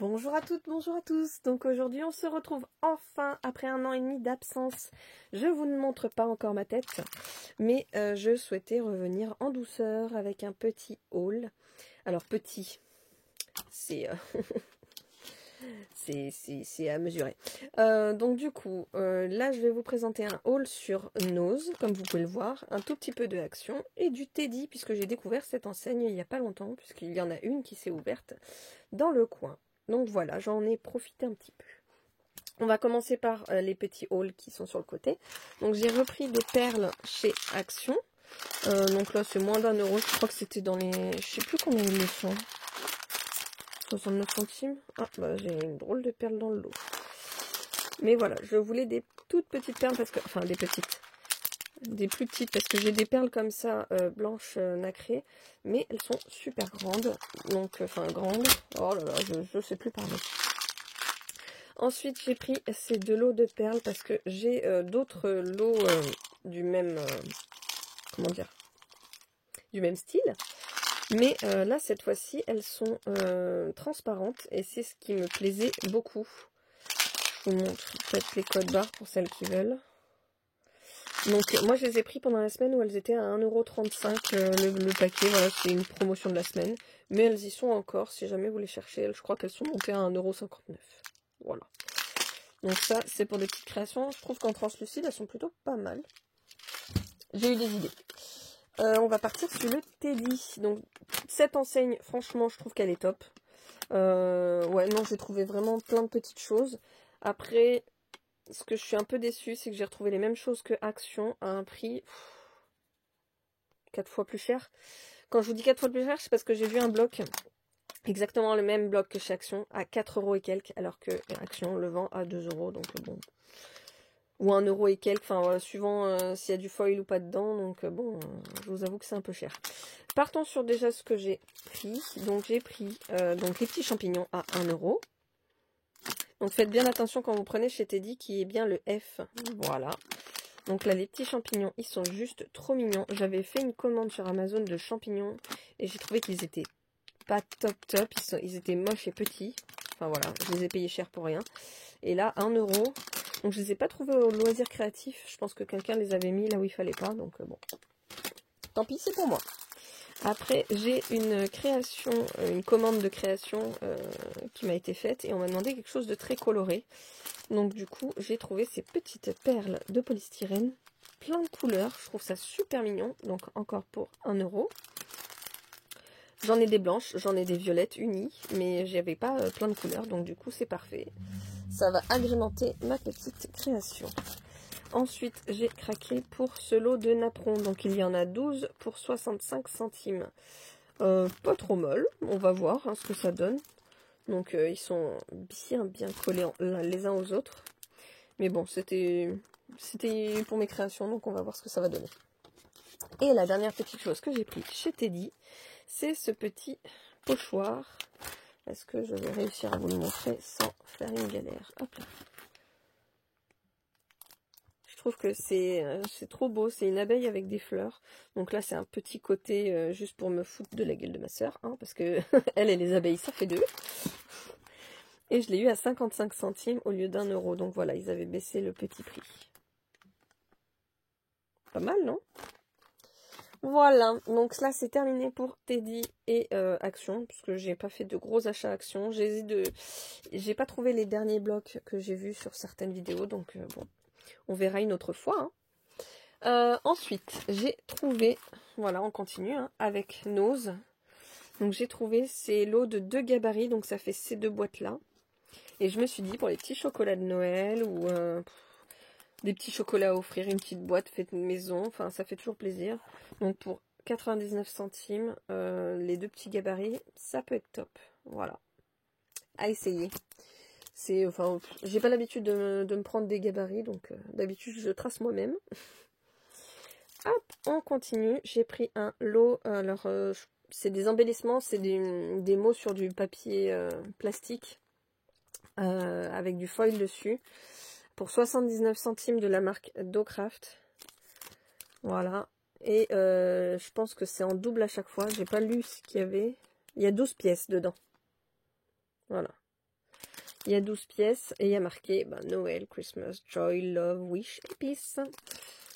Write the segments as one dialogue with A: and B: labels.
A: Bonjour à toutes, bonjour à tous. Donc aujourd'hui on se retrouve enfin après 1 an et demi d'absence. Je vous ne montre pas encore ma tête, mais je souhaitais revenir en douceur avec un petit haul. Alors petit, c'est c'est à mesurer. Donc du coup, là je vais vous présenter un haul sur Nose, comme vous pouvez le voir, un tout petit peu de Action et du Teddy, puisque j'ai découvert cette enseigne il n'y a pas longtemps, puisqu'il y en a une qui s'est ouverte dans le coin. Donc voilà, j'en ai profité un petit peu. On va commencer par les petits hauls qui sont sur le côté. Donc j'ai repris des perles chez Action. Donc là c'est moins d'1 euro, je crois que c'était dans les... Je sais plus combien ils le sont. 69 centimes. Ah bah j'ai une drôle de perle dans le lot. Mais voilà, je voulais des toutes petites perles parce que... Enfin des petites. Des plus petites parce que j'ai des perles comme ça blanches nacrées. Mais elles sont super grandes. Donc, enfin grandes. Oh là là, je sais plus parler. Ensuite, j'ai pris ces 2 lots de perles parce que j'ai d'autres lots du même... comment dire, du même style. Mais là, cette fois-ci, elles sont transparentes et c'est ce qui me plaisait beaucoup. Je vous montre peut-être les codes barres pour celles qui veulent. Donc, moi, je les ai pris pendant la semaine où elles étaient à 1,35 € le paquet. Voilà, c'est une promotion de la semaine. Mais elles y sont encore, si jamais vous les cherchez. Je crois qu'elles sont montées à 1,59 €. Voilà. Donc ça, c'est pour des petites créations. Je trouve qu'en translucide, elles sont plutôt pas mal. J'ai eu des idées. On va partir sur le Teddy. Donc, cette enseigne, franchement, je trouve qu'elle est top. Ouais, non, j'ai trouvé vraiment plein de petites choses. Après, ce que je suis un peu déçue, c'est que j'ai retrouvé les mêmes choses que Action à un prix 4 fois plus cher. Quand je vous dis 4 fois plus cher, c'est parce que j'ai vu un bloc, exactement le même bloc que chez Action, à 4 € et quelques, alors que Action le vend à 2 €. Donc bon... ou 1 € et quelques, enfin voilà, suivant s'il y a du foil ou pas dedans, donc bon, je vous avoue que c'est un peu cher. Partons sur déjà ce que j'ai pris. Donc j'ai pris donc les petits champignons à 1 €. Donc faites bien attention quand vous prenez chez Teddy qui est bien le F. Voilà. Donc là les petits champignons, ils sont juste trop mignons. J'avais fait une commande sur Amazon de champignons et j'ai trouvé qu'ils étaient pas top. Ils étaient moches et petits. Enfin voilà, je les ai payés cher pour rien. Et là, 1 €. Donc je les ai pas trouvés au loisir créatif. Je pense que quelqu'un les avait mis là où il fallait pas. Donc bon. Tant pis, c'est pour moi. Après, j'ai une création, une commande de création qui m'a été faite. Et on m'a demandé quelque chose de très coloré. Donc du coup, j'ai trouvé ces petites perles de polystyrène. Plein de couleurs. Je trouve ça super mignon. Donc encore pour 1 €. J'en ai des blanches, j'en ai des violettes unies. Mais j'avais pas plein de couleurs. Donc du coup, c'est parfait. Ça va agrémenter ma petite création. Ensuite, j'ai craqué pour ce lot de napperons. Donc, il y en a 12 pour 65 centimes. Pas trop mal. On va voir ce que ça donne. Donc, ils sont bien collés les uns aux autres. Mais bon, c'était pour mes créations. Donc, on va voir ce que ça va donner. Et la dernière petite chose que j'ai pris chez Teddy, c'est ce petit pochoir. Est-ce que je vais réussir à vous le montrer sans faire une galère? Hop là. Je trouve que c'est trop beau. C'est une abeille avec des fleurs. Donc là, c'est un petit côté juste pour me foutre de la gueule de ma soeur. Hein, parce que elle et les abeilles, ça fait 2. Et je l'ai eu à 55 centimes au lieu d'1 €. Donc voilà, ils avaient baissé le petit prix. Pas mal, non? Voilà, donc là c'est terminé pour Teddy et Action, puisque j'ai pas fait de gros achats Action. J'ai pas trouvé les derniers blocs que j'ai vus sur certaines vidéos, donc bon, on verra une autre fois. Hein. Ensuite, j'ai trouvé, voilà, on continue avec Nose. Donc j'ai trouvé ces lots de 2 gabarits, donc ça fait ces 2 boîtes-là. Et je me suis dit, pour les petits chocolats de Noël ou des petits chocolats à offrir, une petite boîte faite maison, enfin ça fait toujours plaisir. Donc pour 99 centimes, les 2 petits gabarits, ça peut être top. Voilà, à essayer. Enfin, j'ai pas l'habitude de me prendre des gabarits, donc d'habitude je trace moi-même. Hop, on continue. J'ai pris un lot. Alors, c'est des embellissements, c'est des mots sur du papier plastique avec du foil dessus. Pour 79 centimes de la marque Docraft. Voilà. Et je pense que c'est en double à chaque fois. J'ai pas lu ce qu'il y avait. Il y a 12 pièces dedans. Voilà. Il y a 12 pièces et il y a marqué Noël, Christmas, Joy, Love, Wish et Peace.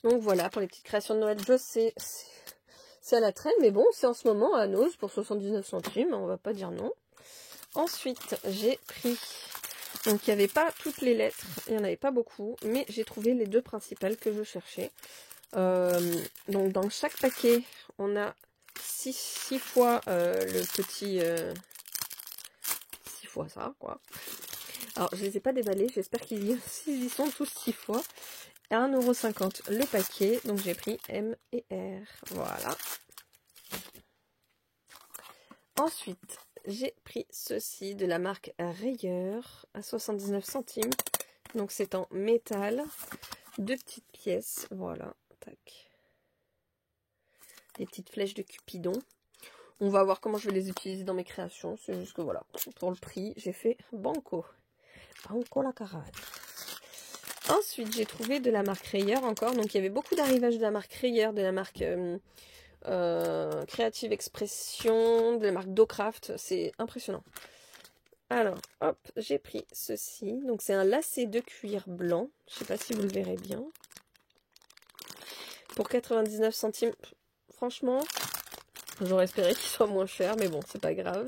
A: Donc voilà pour les petites créations de Noël. Je sais, c'est à la traîne, mais bon, c'est en ce moment à Noz pour 79 centimes, on va pas dire non. Ensuite, j'ai pris, donc il n'y avait pas toutes les lettres, il n'y en avait pas beaucoup, mais j'ai trouvé les deux principales que je cherchais. Donc dans chaque paquet, on a 6 fois le petit... 6 fois ça, quoi. Alors, je les ai pas déballés, j'espère qu'ils y sont tous 6 fois. À 1,50 € le paquet, donc j'ai pris M et R. Voilà. Ensuite, j'ai pris ceci de la marque Rayeur à 79 centimes. Donc c'est en métal. 2 petites pièces, voilà. Tac. Des petites flèches de Cupidon. On va voir comment je vais les utiliser dans mes créations. C'est juste que voilà, pour le prix, j'ai fait banco. Banco la carade. Ensuite, j'ai trouvé de la marque Rayeur encore. Donc, il y avait beaucoup d'arrivages de la marque Rayeur, de la marque Creative Expression, de la marque Docraft. C'est impressionnant. Alors, hop, j'ai pris ceci. Donc, c'est un lacet de cuir blanc. Je ne sais pas si vous le verrez bien. Pour 99 centimes. Franchement, j'aurais espéré qu'il soit moins cher, mais bon, c'est pas grave.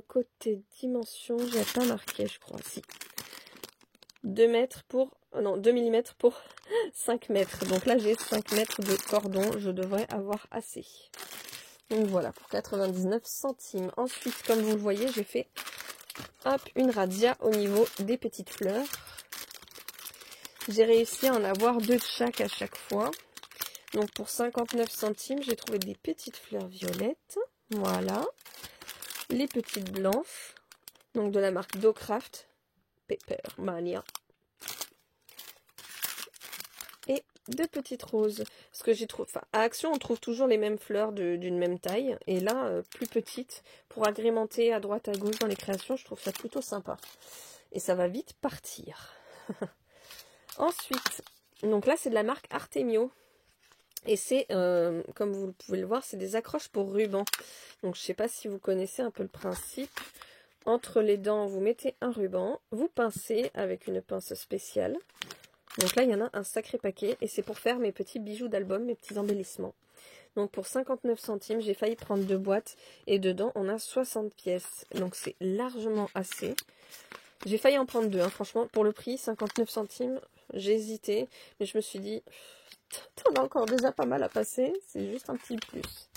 A: Côté dimension, j'ai pas marqué, je crois. Si. 2 mètres pour... non, 2 mm pour 5 mètres. Donc là, j'ai 5 mètres de cordon. Je devrais avoir assez. Donc voilà, pour 99 centimes. Ensuite, comme vous le voyez, j'ai fait hop, une razzia au niveau des petites fleurs. J'ai réussi à en avoir 2 de chaque à chaque fois. Donc pour 59 centimes, j'ai trouvé des petites fleurs violettes. Voilà. Les petites blanches. Donc de la marque Docraft. Pepper Mania. Et 2 petites roses. Parce que j'ai trouvé, enfin, à Action, on trouve toujours les mêmes fleurs d'une même taille. Et là, plus petites, pour agrémenter à droite, à gauche dans les créations, je trouve ça plutôt sympa. Et ça va vite partir. Ensuite, donc là, c'est de la marque Artemio. Et c'est, comme vous pouvez le voir, c'est des accroches pour ruban. Donc, je ne sais pas si vous connaissez un peu le principe. Entre les dents, vous mettez un ruban, vous pincez avec une pince spéciale. Donc là, il y en a un sacré paquet et c'est pour faire mes petits bijoux d'album, mes petits embellissements. Donc pour 59 centimes, j'ai failli prendre 2 boîtes et dedans, on a 60 pièces. Donc c'est largement assez. J'ai failli en prendre 2, hein. Franchement, pour le prix, 59 centimes, j'ai hésité. Mais je me suis dit, t'en as encore déjà pas mal à passer, c'est juste un petit plus.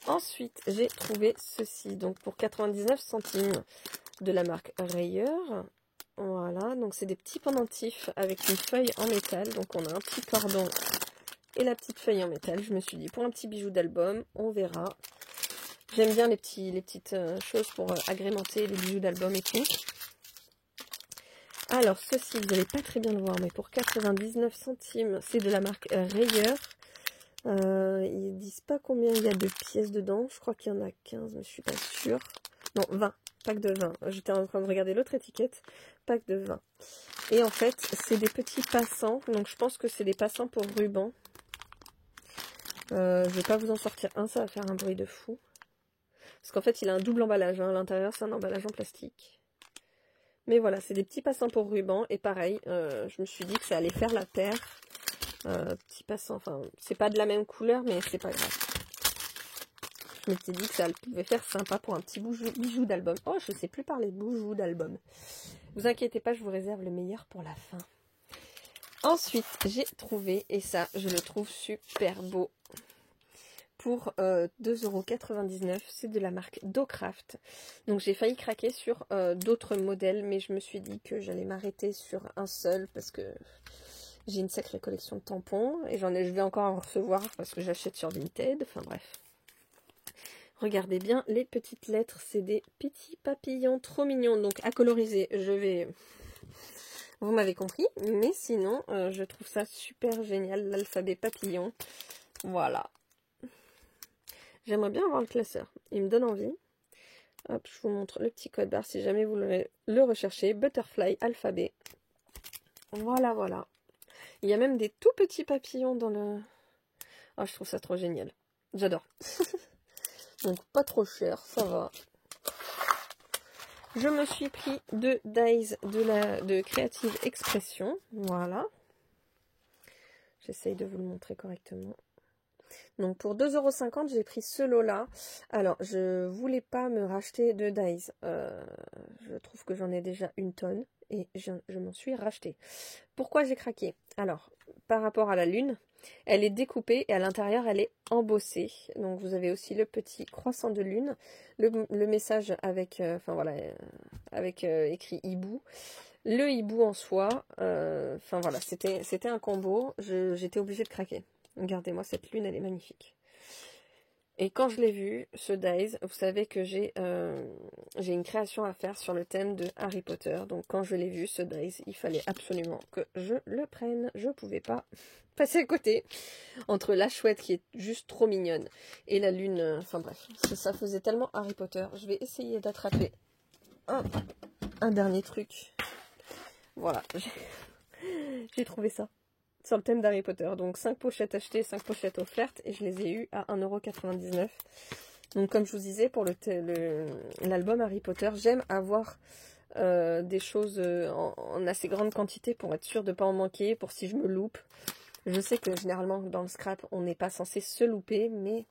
A: Ensuite, j'ai trouvé ceci, donc pour 99 centimes de la marque Rayeur. Voilà, donc c'est des petits pendentifs avec une feuille en métal. Donc on a un petit cordon et la petite feuille en métal. Je me suis dit, pour un petit bijou d'album, on verra. J'aime bien les petites choses pour agrémenter les bijoux d'album et tout. Alors ceci, vous n'allez pas très bien le voir, mais pour 99 centimes, c'est de la marque Rayeur. Ils disent pas combien il y a de pièces dedans. Je crois qu'il y en a 15, mais je suis pas sûre. Non, 20. Pack de 20. J'étais en train de regarder l'autre étiquette. Pack de 20. Et en fait, c'est des petits passants. Donc je pense que c'est des passants pour ruban. Je vais pas vous en sortir un, ça va faire un bruit de fou. Parce qu'en fait, il a un double emballage. Hein. À l'intérieur, c'est un emballage en plastique. Mais voilà, c'est des petits passants pour ruban. Et pareil, je me suis dit que ça allait faire la paire. Petits passants, enfin, c'est pas de la même couleur, mais c'est pas grave. Je m'étais dit que ça pouvait faire sympa pour un petit bijou d'album. Oh, je sais plus parler de bijoux d'album. Vous inquiétez pas, je vous réserve le meilleur pour la fin. Ensuite, j'ai trouvé, et ça, je le trouve super beau, pour 2,99 €. C'est de la marque Docraft. Donc, j'ai failli craquer sur d'autres modèles, mais je me suis dit que j'allais m'arrêter sur un seul, parce que j'ai une sacrée collection de tampons, et je vais encore en recevoir, parce que j'achète sur Vinted, enfin bref. Regardez bien les petites lettres, c'est des petits papillons trop mignons. Donc à coloriser, vous m'avez compris, mais sinon, je trouve ça super génial, l'alphabet papillon. Voilà. J'aimerais bien avoir le classeur, il me donne envie. Hop, je vous montre le petit code barre si jamais vous le recherchez. Butterfly alphabet. Voilà, voilà. Il y a même des tout petits papillons dans le... Oh, je trouve ça trop génial. J'adore. Donc pas trop cher, ça va. Je me suis pris 2 dies de Creative Expression. Voilà. J'essaye de vous le montrer correctement. Donc pour 2,50 €, j'ai pris ce lot-là. Alors, je voulais pas me racheter de dies. Je trouve que j'en ai déjà une tonne et je m'en suis racheté. Pourquoi j'ai craqué? Alors, par rapport à la lune, elle est découpée et à l'intérieur, elle est embossée. Donc vous avez aussi le petit croissant de lune, le message avec, avec écrit hibou. Le hibou en soi, enfin voilà, c'était un combo, j'étais obligée de craquer. Regardez-moi, cette lune, elle est magnifique. Et quand je l'ai vu, ce dies, vous savez que j'ai une création à faire sur le thème de Harry Potter. Donc quand je l'ai vu, ce dies, il fallait absolument que je le prenne. Je pouvais pas passer à côté. Entre la chouette qui est juste trop mignonne et la lune, enfin bref, ça faisait tellement Harry Potter. Je vais essayer d'attraper un dernier truc. Voilà, j'ai trouvé ça sur le thème d'Harry Potter. Donc 5 pochettes achetées, 5 pochettes offertes et je les ai eues à 1,99 €. Donc comme je vous disais, pour l'album Harry Potter, j'aime avoir des choses en assez grande quantité pour être sûre de ne pas en manquer, pour si je me loupe. Je sais que généralement dans le scrap, on n'est pas censé se louper, mais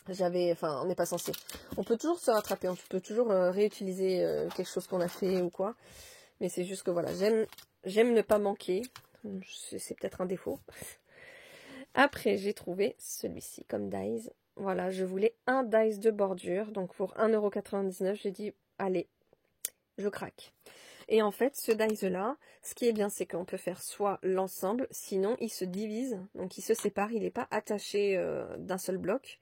A: on n'est pas censé. On peut toujours se rattraper, on peut toujours réutiliser quelque chose qu'on a fait ou quoi. Mais c'est juste que voilà, j'aime ne pas manquer. C'est peut-être un défaut. Après, j'ai trouvé celui-ci comme dies. Voilà, je voulais un dies de bordure. Donc pour 1,99 €, j'ai dit, allez, je craque. Et en fait, ce dies-là, ce qui est bien, c'est qu'on peut faire soit l'ensemble, sinon il se divise, donc il se sépare, il n'est pas attaché d'un seul bloc.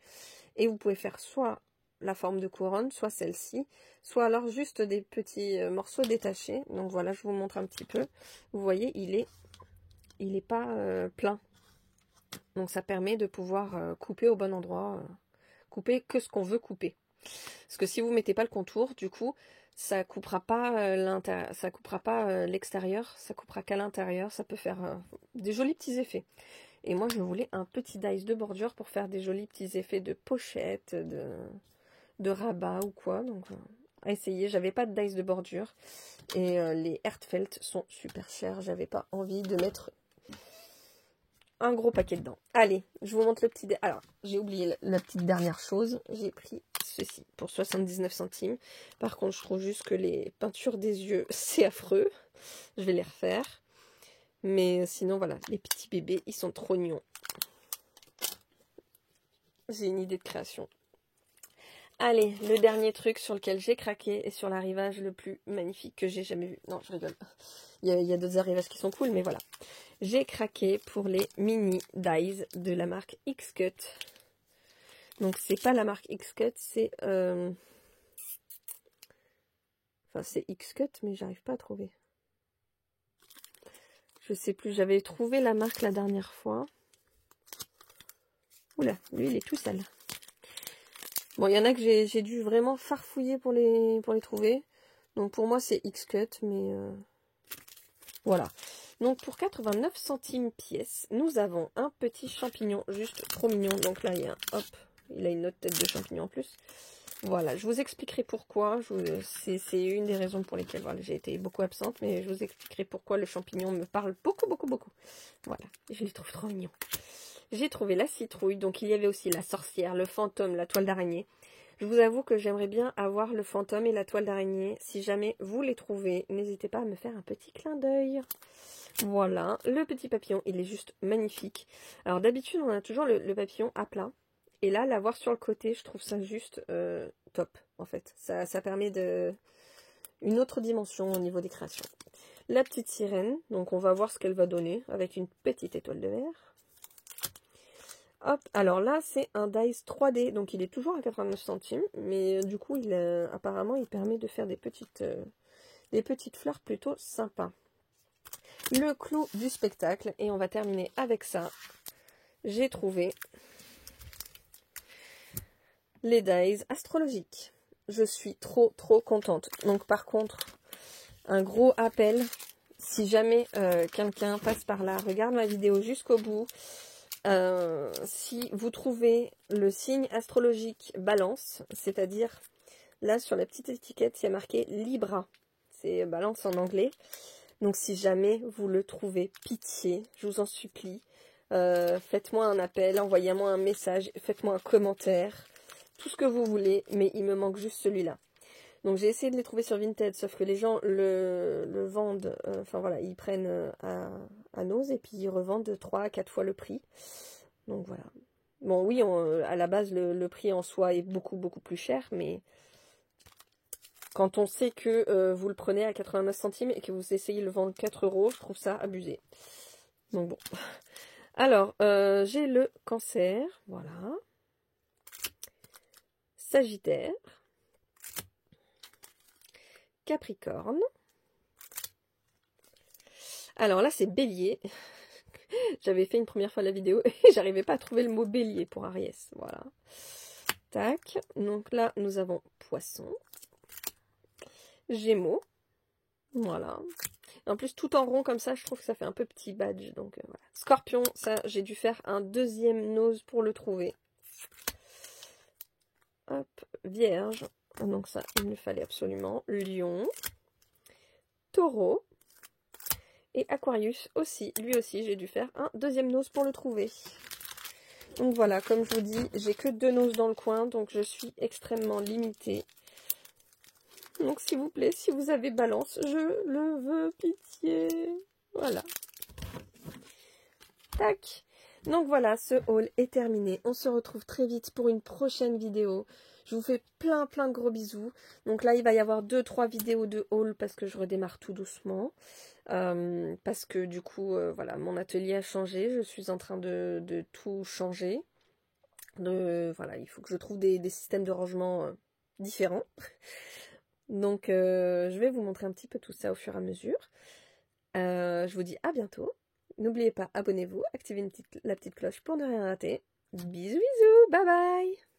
A: Et vous pouvez faire soit la forme de couronne, soit celle-ci, soit alors juste des petits morceaux détachés. Donc voilà, je vous montre un petit peu. Vous voyez, il est pas plein. Donc ça permet de pouvoir couper au bon endroit, couper que ce qu'on veut couper. Parce que si vous mettez pas le contour, du coup, ça coupera pas l'extérieur, ça coupera qu'à l'intérieur, ça peut faire des jolis petits effets. Et moi je voulais un petit dies de bordure pour faire des jolis petits effets de pochette, de rabat ou quoi. Donc à essayer, j'avais pas de dies de bordure. Et les Heartfelt sont super chers, j'avais pas envie de mettre un gros paquet dedans. Allez, je vous montre le petit... Alors, j'ai oublié la petite dernière chose. J'ai pris ceci pour 79 centimes. Par contre, je trouve juste que les peintures des yeux, c'est affreux. Je vais les refaire. Mais sinon, voilà, les petits bébés, ils sont trop mignons. J'ai une idée de création. Allez, le dernier truc sur lequel j'ai craqué et sur l'arrivage le plus magnifique que j'ai jamais vu. Non, je rigole. Il y a d'autres arrivages qui sont cool, mais voilà. J'ai craqué pour les mini dies de la marque X-Cut. Donc c'est pas la marque X-Cut, c'est c'est X-Cut, mais j'arrive pas à trouver. Je sais plus, j'avais trouvé la marque la dernière fois. Oula, lui il est tout sale. Bon, il y en a que j'ai dû vraiment farfouiller pour les trouver. Donc pour moi c'est X-Cut, mais voilà. Donc pour 89 centimes pièce, nous avons un petit champignon juste trop mignon. Donc là il y a il a une autre tête de champignon en plus. Voilà, je vous expliquerai pourquoi. C'est une des raisons pour lesquelles voilà, j'ai été beaucoup absente, mais je vous expliquerai pourquoi le champignon me parle beaucoup. Voilà, je les trouve trop mignons. J'ai trouvé la citrouille, donc il y avait aussi la sorcière, le fantôme, la toile d'araignée. Je vous avoue que j'aimerais bien avoir le fantôme et la toile d'araignée. Si jamais vous les trouvez, n'hésitez pas à me faire un petit clin d'œil. Voilà, le petit papillon, il est juste magnifique. Alors d'habitude, on a toujours le papillon à plat. Et là, l'avoir sur le côté, je trouve ça juste top, en fait. Ça permet une autre dimension au niveau des créations. La petite sirène, donc on va voir ce qu'elle va donner avec une petite étoile de verre. Hop, alors là, c'est un dies 3D, donc il est toujours à 89 centimes, mais du coup, apparemment, il permet de faire des petites fleurs plutôt sympas. Le clou du spectacle, et on va terminer avec ça. J'ai trouvé les dies astrologiques. Je suis trop contente. Donc par contre, un gros appel, si jamais quelqu'un passe par là, regarde ma vidéo jusqu'au bout. Si vous trouvez le signe astrologique Balance, c'est-à-dire là sur la petite étiquette, il y a marqué Libra. C'est balance en anglais. Donc si jamais vous le trouvez, pitié, je vous en supplie, faites-moi un appel, envoyez-moi un message, faites-moi un commentaire, tout ce que vous voulez, mais il me manque juste celui-là. Donc j'ai essayé de les trouver sur Vinted, sauf que les gens le vendent, enfin voilà, ils prennent à Nose et puis ils revendent 3 à 4 fois le prix. Donc voilà. Bon oui, à la base le prix en soi est beaucoup plus cher, mais quand on sait que vous le prenez à 89 centimes et que vous essayez de le vendre 4 €, je trouve ça abusé. Donc bon. Alors, j'ai le Cancer, voilà. Sagittaire. Capricorne. Alors là, c'est Bélier. J'avais fait une première fois la vidéo et j'arrivais pas à trouver le mot Bélier pour Aries. Voilà. Tac. Donc là, nous avons Poisson. Gémeaux. Voilà. En plus, tout en rond comme ça, je trouve que ça fait un peu petit badge. Donc voilà. Scorpion, ça, j'ai dû faire un deuxième nose pour le trouver. Hop. Vierge. Donc ça, il me fallait absolument. Lion. Taureau. Et Aquarius aussi. Lui aussi, j'ai dû faire un deuxième nose pour le trouver. Donc voilà, comme je vous dis, j'ai que 2 noses dans le coin. Donc je suis extrêmement limitée. Donc s'il vous plaît, si vous avez Balance, je le veux, pitié. Voilà. Tac. Donc voilà, ce haul est terminé. On se retrouve très vite pour une prochaine vidéo. Je vous fais plein de gros bisous. Donc là, il va y avoir 2-3 vidéos de haul parce que je redémarre tout doucement. Parce que du coup, voilà, mon atelier a changé. Je suis en train de tout changer. Voilà, il faut que je trouve des systèmes de rangement différents. Donc, je vais vous montrer un petit peu tout ça au fur et à mesure. Je vous dis à bientôt. N'oubliez pas, abonnez-vous, activez la petite cloche pour ne rien rater. Bisous, bisous, bye bye!